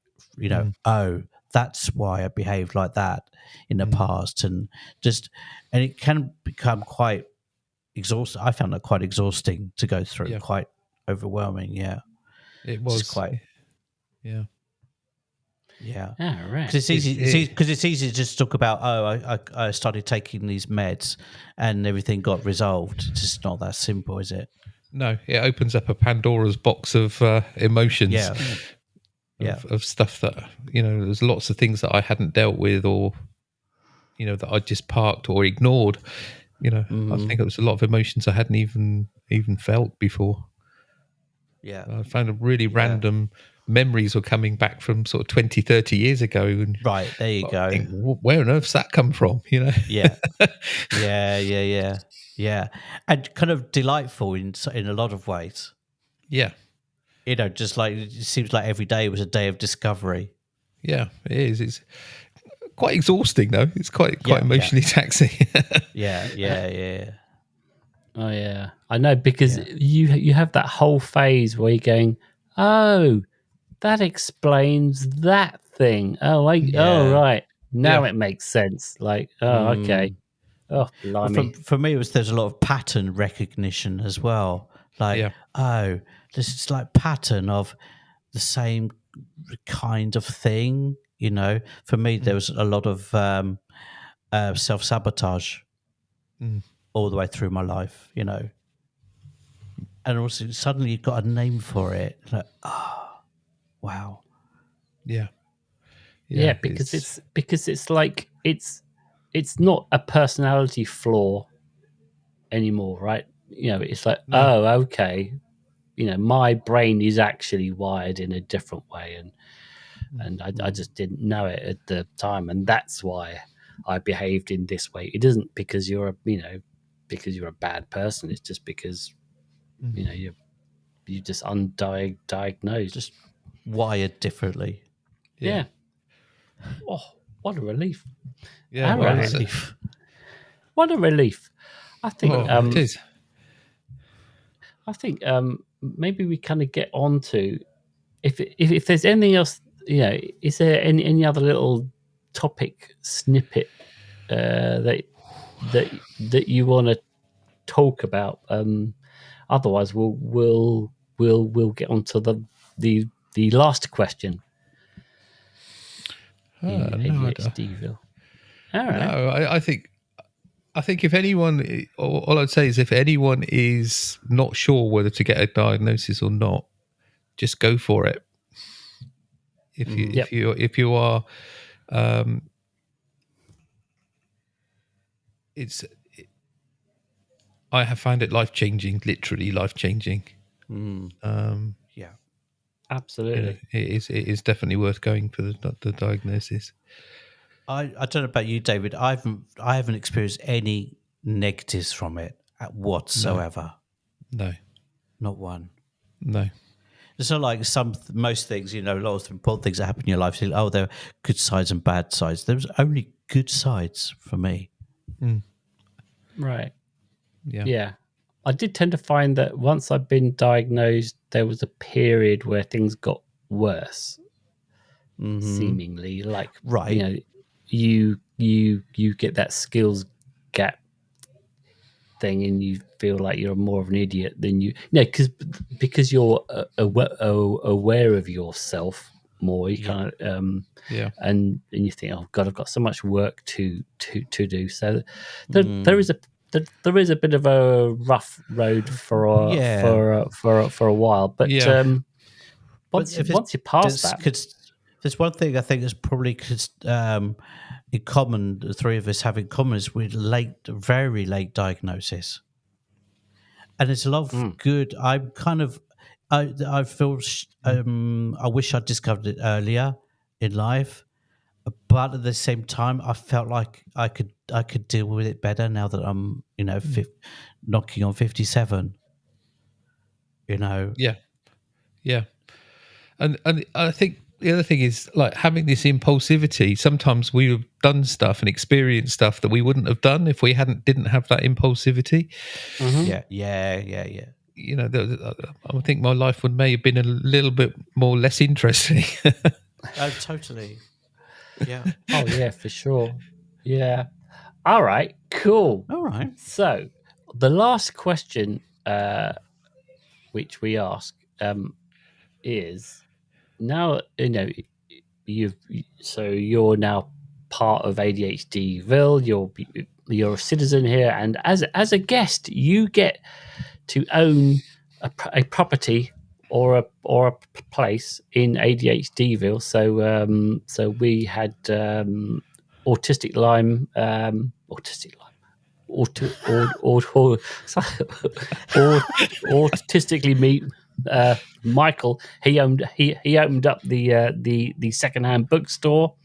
Speaker 2: oh, that's why I behaved like that in the past, and it can become quite exhausting. I found that quite exhausting to go through, quite overwhelming. Yeah,
Speaker 3: it was
Speaker 2: quite.
Speaker 1: Yeah, right.
Speaker 2: Because it's easy to just talk about. Oh, I started taking these meds, and everything got resolved. It's just not that simple, is it?
Speaker 3: No, it opens up a Pandora's box of emotions. Of stuff that there's lots of things that I hadn't dealt with, or that I just parked or ignored. I think it was a lot of emotions I hadn't even felt before.
Speaker 2: Yeah,
Speaker 3: I found a really random memories were coming back from sort of 20, 30 years ago. And
Speaker 2: right, there you go.
Speaker 3: Where on earth's that come from?
Speaker 2: Yeah, and kind of delightful in a lot of ways.
Speaker 3: Yeah.
Speaker 2: Just like it seems like every day was a day of discovery.
Speaker 3: Yeah, it is. It's quite exhausting, though. It's quite emotionally taxing.
Speaker 2: Yeah.
Speaker 1: Oh yeah, I know, because you have that whole phase where you're going, oh, that explains that thing. Oh, oh right, now it makes sense. Like, oh, okay. Oh, blimey.
Speaker 2: For me, there's a lot of pattern recognition as well. Like, oh, this is like pattern of the same kind of thing. For me, there was a lot of self-sabotage all the way through my life. And also suddenly you've got a name for it. Like, wow.
Speaker 1: Yeah, because it's like it's not a personality flaw anymore, right? It's like, oh, okay, my brain is actually wired in a different way, and I just didn't know it at the time, and that's why I behaved in this way. It isn't because you're a bad person. It's just because you just undiagnosed,
Speaker 2: just wired differently.
Speaker 1: Yeah. Oh, what a relief!
Speaker 3: Yeah,
Speaker 1: What a relief! I think
Speaker 3: it is.
Speaker 1: I think maybe we kind of get on to if there's anything else. Is there any other little topic snippet that you want to talk about? Otherwise, we'll get on to the last question. ADHDville. All right.
Speaker 3: No, I think if anyone, all I'd say is if anyone is not sure whether to get a diagnosis or not, just go for it. If you are, I have found it life-changing, literally life-changing.
Speaker 2: Yeah,
Speaker 1: absolutely.
Speaker 3: It is definitely worth going for the diagnosis.
Speaker 2: I don't know about you, David. I haven't experienced any negatives from it whatsoever.
Speaker 3: No,
Speaker 2: not one.
Speaker 3: No.
Speaker 2: It's not like most things, a lot of important things that happen in your life. There are good sides and bad sides. There's only good sides for me.
Speaker 1: Right.
Speaker 3: Yeah.
Speaker 1: Yeah. I did tend to find that once I've been diagnosed, there was a period where things got worse, seemingly. Like,
Speaker 2: Right.
Speaker 1: you get that skills gap thing, and you feel like you're more of an idiot than because you're aware of yourself more. You kind of and you think, oh God, I've got so much work to do. So there is a bit of a rough road for a while, but once you pass that,
Speaker 2: there's one thing I think is probably in common. The three of us have in common is with very late diagnosis, and there's a lot of good. I'm kind of, I feel, I wish I'd discovered it earlier in life. But at the same time, I felt like I could deal with it better now that I'm, knocking on 57.
Speaker 3: Yeah. And I think the other thing is like having this impulsivity. Sometimes we've done stuff and experienced stuff that we wouldn't have done if we didn't have that impulsivity.
Speaker 2: Yeah.
Speaker 3: I think my life may have been a little bit less interesting.
Speaker 2: Oh, totally. Yeah.
Speaker 1: Oh yeah, for sure. Yeah. All right. Cool.
Speaker 2: All right.
Speaker 1: So the last question, which we ask, is now you're now part of ADHDville. You're a citizen here, and as a guest, you get to own a property or a place in ADHDville. So we had autistic Lyme, autistically meet Michael. He opened up the secondhand bookstore.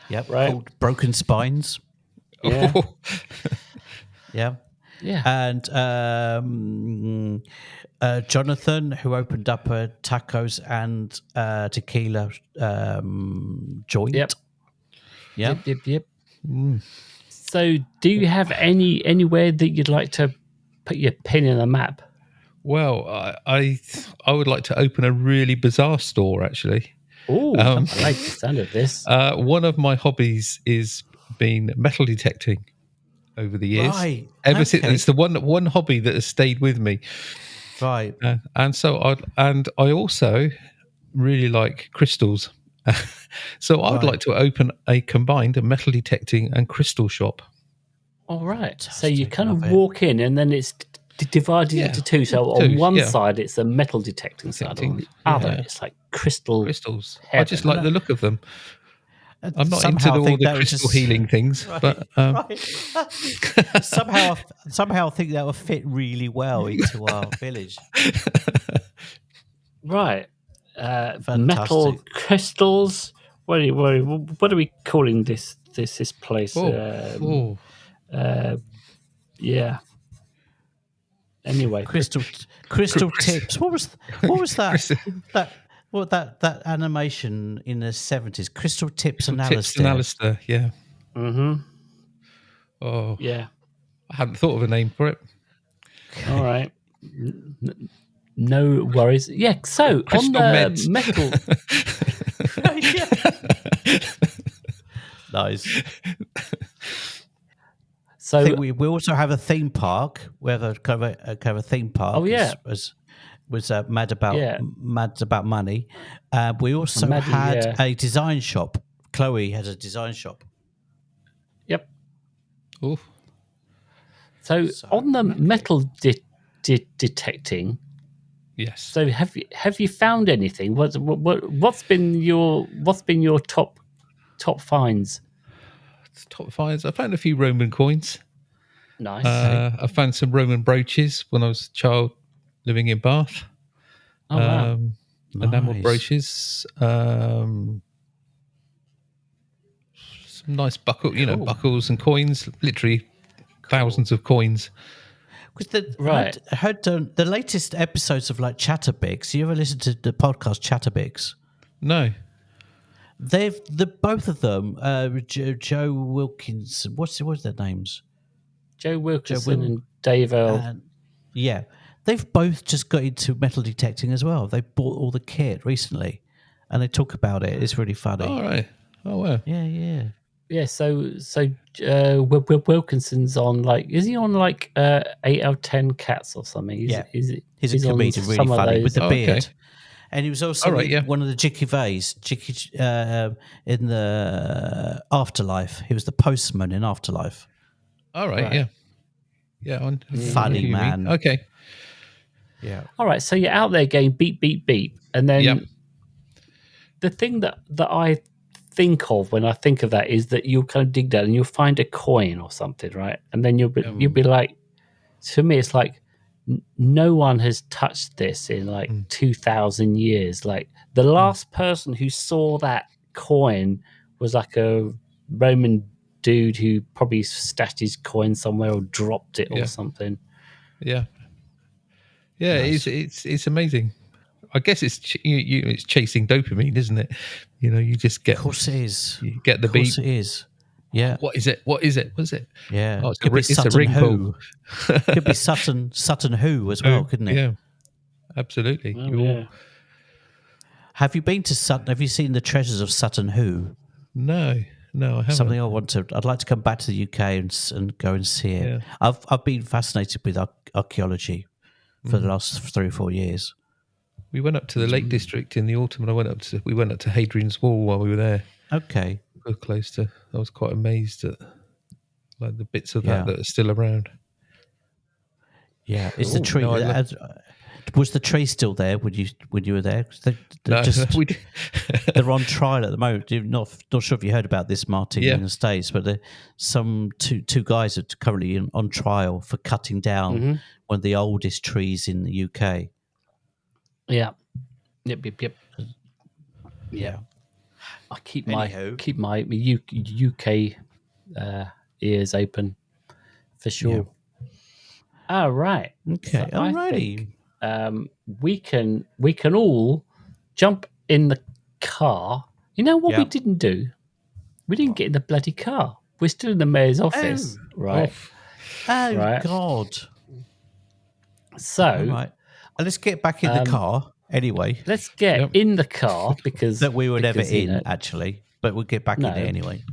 Speaker 2: Yep.
Speaker 1: Right.
Speaker 2: Called Broken Spines.
Speaker 1: Yeah.
Speaker 2: Yeah.
Speaker 1: Yeah.
Speaker 2: And Jonathan, who opened up a tacos and tequila joint.
Speaker 1: Yep.
Speaker 2: Yeah.
Speaker 1: Yep. So, do you have anywhere that you'd like to put your pin in the map?
Speaker 3: Well, I would like to open a really bizarre store, actually.
Speaker 1: Oh, I like the sound of this.
Speaker 3: One of my hobbies is been metal detecting over the years.
Speaker 2: Right.
Speaker 3: Ever since it's the one hobby that has stayed with me.
Speaker 2: Right.
Speaker 3: And so I also really like crystals. So I'd like to open a combined metal detecting and crystal shop.
Speaker 1: All right. So you kind of walk in, and then it's divided into two. So on one side, it's a metal detecting side. On the other, it's like crystals.
Speaker 3: I just like the look of them. I'm not into all the crystal healing things, but
Speaker 2: somehow I think that would fit really well into our village.
Speaker 1: Right. Metal crystals. What are we calling this place? Yeah. Anyway,
Speaker 2: crystal tips. What was that? That animation in the 70s? Crystal tips and Alistair.
Speaker 3: Yeah.
Speaker 1: Mm-hmm.
Speaker 3: Oh
Speaker 1: yeah.
Speaker 3: I hadn't thought of a name for it.
Speaker 1: All right. No worries. Yeah. So
Speaker 3: crystal
Speaker 1: on the
Speaker 3: meds.
Speaker 1: metal.
Speaker 2: Nice.
Speaker 1: So
Speaker 2: I think we also have a theme park. We have a kind of a theme park.
Speaker 1: Oh yeah,
Speaker 2: was mad about money. We also had a design shop. Chloe has a design shop.
Speaker 1: Yep.
Speaker 3: Ooh.
Speaker 1: So on the metal detecting.
Speaker 3: Yes.
Speaker 1: So have you found anything? What's been your top finds?
Speaker 3: Top finds. I found a few Roman coins.
Speaker 1: Nice.
Speaker 3: I found some Roman brooches when I was a child living in Bath.
Speaker 1: Oh wow.
Speaker 3: Enamel brooches. Some nice buckles and coins. Literally thousands of coins.
Speaker 2: Because
Speaker 1: Right.
Speaker 2: I heard the latest episodes of like Chatterbix. You ever listen to the podcast Chatterbix?
Speaker 3: No.
Speaker 2: Both of them, Joe Wilkins. What's their names?
Speaker 1: Joe
Speaker 2: Joe
Speaker 1: Wilkinson
Speaker 2: Will
Speaker 1: and Dave Earl.
Speaker 2: and yeah, they've both just got into metal detecting as well. They bought all the kit recently, and they talk about it. It's really funny.
Speaker 3: All right. Oh wow.
Speaker 2: Yeah.
Speaker 1: Yeah, so Wilkinson's on like, is he on like 8 out of 10 Cats or something?
Speaker 2: Yeah.
Speaker 1: Is it?
Speaker 2: He's a
Speaker 1: on
Speaker 2: comedian, really
Speaker 1: some of
Speaker 2: funny with
Speaker 1: those.
Speaker 2: the
Speaker 3: Oh,
Speaker 2: beard.
Speaker 3: okay.
Speaker 2: And he was also
Speaker 3: All right,
Speaker 2: in
Speaker 3: yeah.
Speaker 2: one of the Jicky Vays, in the Afterlife. He was the postman in Afterlife.
Speaker 3: All right.
Speaker 1: Right.
Speaker 3: Yeah. Yeah.
Speaker 2: Funny
Speaker 3: you mean.
Speaker 2: man.
Speaker 3: Okay.
Speaker 2: Yeah.
Speaker 1: All right, so you're out there going beep, beep, beep. And then
Speaker 3: Yep.
Speaker 1: the thing that I think of when I think of that is that you'll kind of dig down and you'll find a coin or something, right? And then you'll be like, to me, it's like no one has touched this in like 2,000 years. Like the last person who saw that coin was like a Roman dude who probably stashed his coin somewhere or dropped it
Speaker 3: Yeah.
Speaker 1: or something.
Speaker 3: Yeah. Yeah.
Speaker 2: Nice.
Speaker 3: It's amazing. I guess it's it's chasing dopamine, isn't it? You just get.
Speaker 2: Of course it is.
Speaker 3: You get the
Speaker 2: Of course
Speaker 3: beat.
Speaker 2: it is. Yeah.
Speaker 3: What is it? What is it? What's it?
Speaker 2: Yeah.
Speaker 3: Oh, it's
Speaker 2: Could be
Speaker 3: it's a
Speaker 2: Sutton
Speaker 3: ring
Speaker 2: Who.
Speaker 3: pull.
Speaker 2: Could be Sutton Who as well, couldn't it?
Speaker 3: Yeah. Absolutely.
Speaker 1: Oh, yeah.
Speaker 2: Have you been to Sutton? Have you seen the treasures of Sutton Who?
Speaker 3: No, I haven't.
Speaker 2: Something I'd like to come back to the UK and go and see it.
Speaker 3: Yeah.
Speaker 2: I've been fascinated with archaeology for the last 3 or 4 years.
Speaker 3: We went up to the Lake District in the autumn, and we went up to Hadrian's Wall while we were there.
Speaker 2: Okay.
Speaker 3: We were close to. I was quite amazed at like the bits of that are still around.
Speaker 2: Yeah. Is the tree?
Speaker 3: No,
Speaker 2: was the tree still there when you were there? 'Cause
Speaker 3: No,
Speaker 2: they're on trial at the moment. You're not sure if you heard about this, Martin,
Speaker 3: Yeah.
Speaker 2: in the States, but some two guys are currently on trial for cutting down one of the oldest trees in the UK.
Speaker 1: Yeah. Yep. Yeah. I keep my UK ears open for sure. All right.
Speaker 2: Okay.
Speaker 1: So I
Speaker 2: Alrighty.
Speaker 1: think, we can all jump in the car. You know what we didn't do? We didn't get in the bloody car. We're still in the mayor's office, right?
Speaker 2: Oh
Speaker 1: Right.
Speaker 2: God.
Speaker 1: So
Speaker 2: All right. Let's get back in the car anyway.
Speaker 1: let's get in the car because
Speaker 2: That we were never
Speaker 1: because, you
Speaker 2: in
Speaker 1: know,
Speaker 2: actually, but we'll get back in it anyway.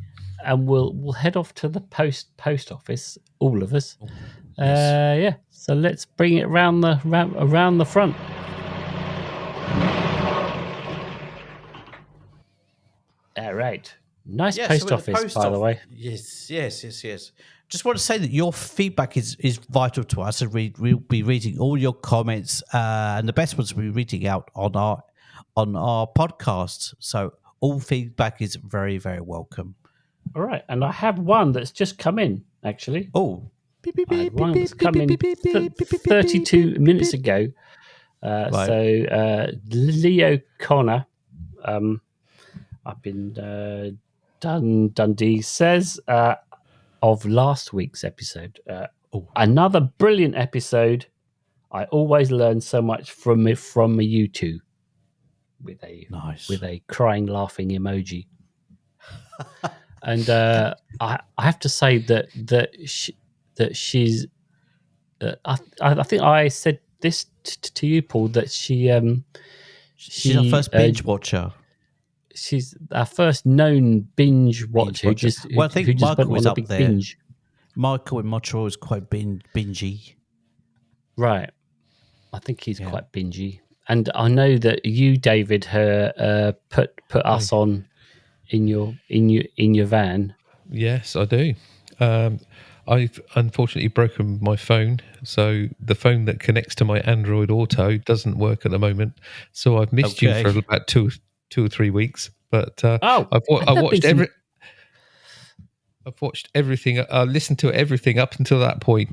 Speaker 1: and we'll head off to the post office, all of us.
Speaker 2: Yes.
Speaker 1: Yeah. So let's bring it around the front. All right. Nice post office, by the way.
Speaker 2: Yes. Just want to say that your feedback is vital to us, and we'll be reading all your comments, and the best ones we'll be reading out on our podcast. So all feedback is very, very welcome.
Speaker 1: All right, and I have one that's just come in. Actually,
Speaker 2: Oh,
Speaker 1: I had one that's come in 32 minutes ago. So Leo Connor, up in Dundee, says of last week's episode, another brilliant episode. I always learn so much from you two, with a crying, laughing emoji. And I have to say that she's. I think I said this to you, Paul, that she's
Speaker 2: our first binge watcher.
Speaker 1: She's our first known binge watcher.
Speaker 2: I think
Speaker 1: who just
Speaker 2: Michael
Speaker 1: went
Speaker 2: was
Speaker 1: on a
Speaker 2: up
Speaker 1: big
Speaker 2: there.
Speaker 1: binge.
Speaker 2: Michael in Montreal is quite bingy.
Speaker 1: Right. I think he's quite bingy. And I know that you, David, put us on in your van.
Speaker 3: Yes, I do. I've unfortunately broken my phone, so the phone that connects to my Android Auto doesn't work at the moment. So I've missed you for about two or 3 weeks. But I've watched everything. I listened to everything up until that point.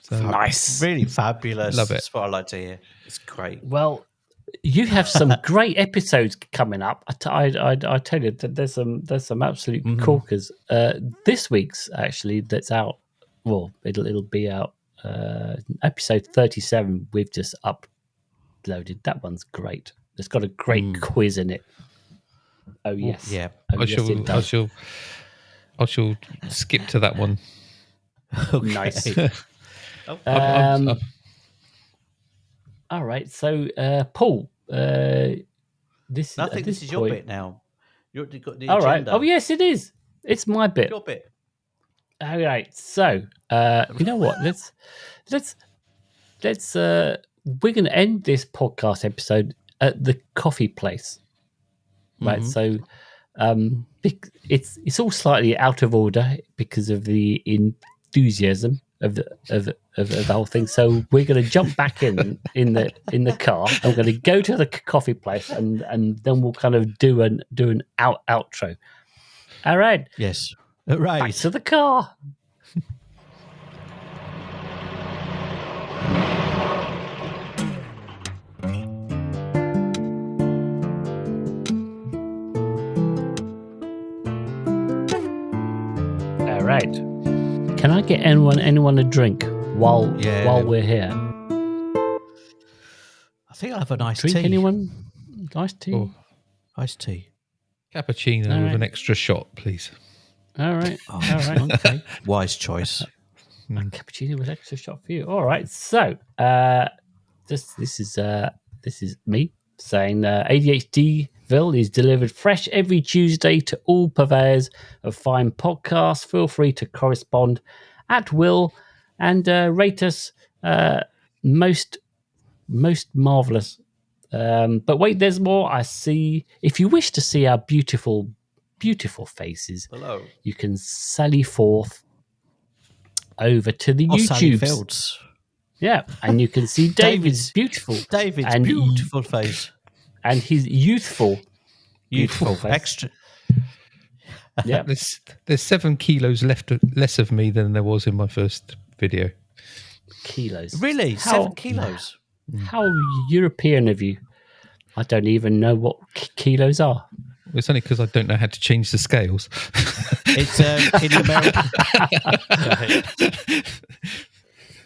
Speaker 3: So,
Speaker 1: Nice,
Speaker 2: really fabulous.
Speaker 3: Love it.
Speaker 2: That's what I like to hear. It's great.
Speaker 1: Well, you have some great episodes coming up. I tell you that there's some absolute corkers. This week's actually that's out. Well, it'll be out episode 37 we've just uploaded. That one's great. It's got a great quiz in it. Oh yes,
Speaker 2: yeah.
Speaker 1: Oh, yes, it does.
Speaker 3: I shall skip to that one.
Speaker 2: Okay.
Speaker 1: Nice.
Speaker 3: I'm-
Speaker 1: All right, so Paul, this
Speaker 2: I think
Speaker 1: this
Speaker 2: this is your bit now. You've got the
Speaker 1: All right.
Speaker 2: agenda.
Speaker 1: Oh yes, it is. It's my bit.
Speaker 2: Your bit.
Speaker 1: All right. So, you know what? Let's we're going to end this podcast episode at the coffee place, right? So, it's all slightly out of order because of the enthusiasm of the whole thing. So we're going to jump back in the car. I'm going to go to the coffee place, and then we'll kind of do an outro. All right.
Speaker 2: Yes. Right.
Speaker 1: Back to the car. All right. Can I get anyone a drink while we're here?
Speaker 2: I think I'll have a nice
Speaker 1: Drink
Speaker 2: tea.
Speaker 1: anyone? Nice tea.
Speaker 3: Oh.
Speaker 2: Iced tea.
Speaker 3: Cappuccino
Speaker 1: All
Speaker 3: with
Speaker 1: right.
Speaker 3: an extra shot, please.
Speaker 1: All right.
Speaker 2: Oh,
Speaker 1: All right.
Speaker 2: okay. Wise choice.
Speaker 1: A cappuccino with extra shot for you. All right. So, this is me saying ADHDville is delivered fresh every Tuesday to all purveyors of fine podcasts. Feel free to correspond at will and rate us most marvelous. But wait, there's more. I see. If you wish to see our beautiful faces,
Speaker 2: Hello.
Speaker 1: you can sally forth over to the
Speaker 2: Sally
Speaker 1: YouTubes.
Speaker 2: Fields.
Speaker 1: Yeah, and you can see David's beautiful and
Speaker 2: beautiful face.
Speaker 1: and his youthful
Speaker 2: Beautiful.
Speaker 1: face.
Speaker 2: Extra.
Speaker 1: Yeah,
Speaker 3: There's 7 kilos less of me than there was in my first video.
Speaker 1: kilos.
Speaker 2: Really?
Speaker 1: How-
Speaker 2: 7 kilos?
Speaker 1: How European of you? I don't even know what kilos are.
Speaker 3: It's only because I don't know how to change the scales.
Speaker 2: It's in American.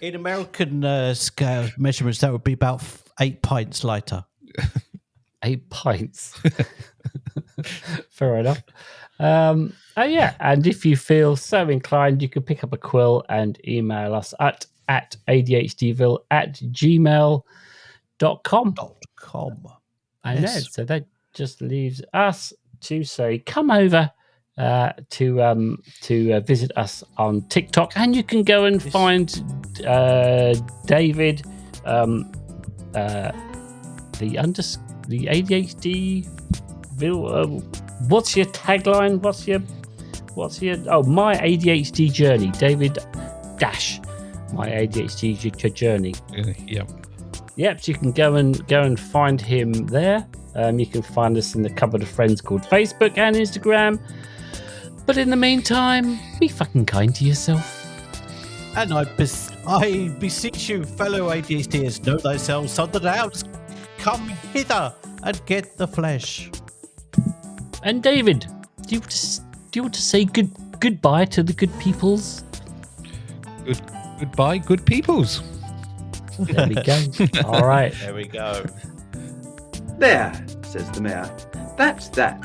Speaker 2: In American scale measurements, that would be about 8 pints lighter.
Speaker 1: 8 pints. Fair enough. Yeah, and if you feel so inclined, you can pick up a quill and email us at adhdville@gmail.com. I know.
Speaker 2: Yes.
Speaker 1: So that just leaves us to say, come over to visit us on TikTok, and you can go and find David, the ADHD. What's your tagline? What's your my ADHD journey, David Dash, my ADHD journey.
Speaker 3: Yeah.
Speaker 1: Yep, so you can go and find him there. You can find us in the cupboard of friends called Facebook and Instagram. But in the meantime, be fucking kind to yourself.
Speaker 2: And I beseech you, fellow ADHDers, know thyself something else. Come hither and get the flesh.
Speaker 1: And David, do you want to say goodbye to the good peoples?
Speaker 3: Goodbye, good peoples.
Speaker 1: There we go. All right.
Speaker 2: There we go.
Speaker 4: There, says the mayor. That's that.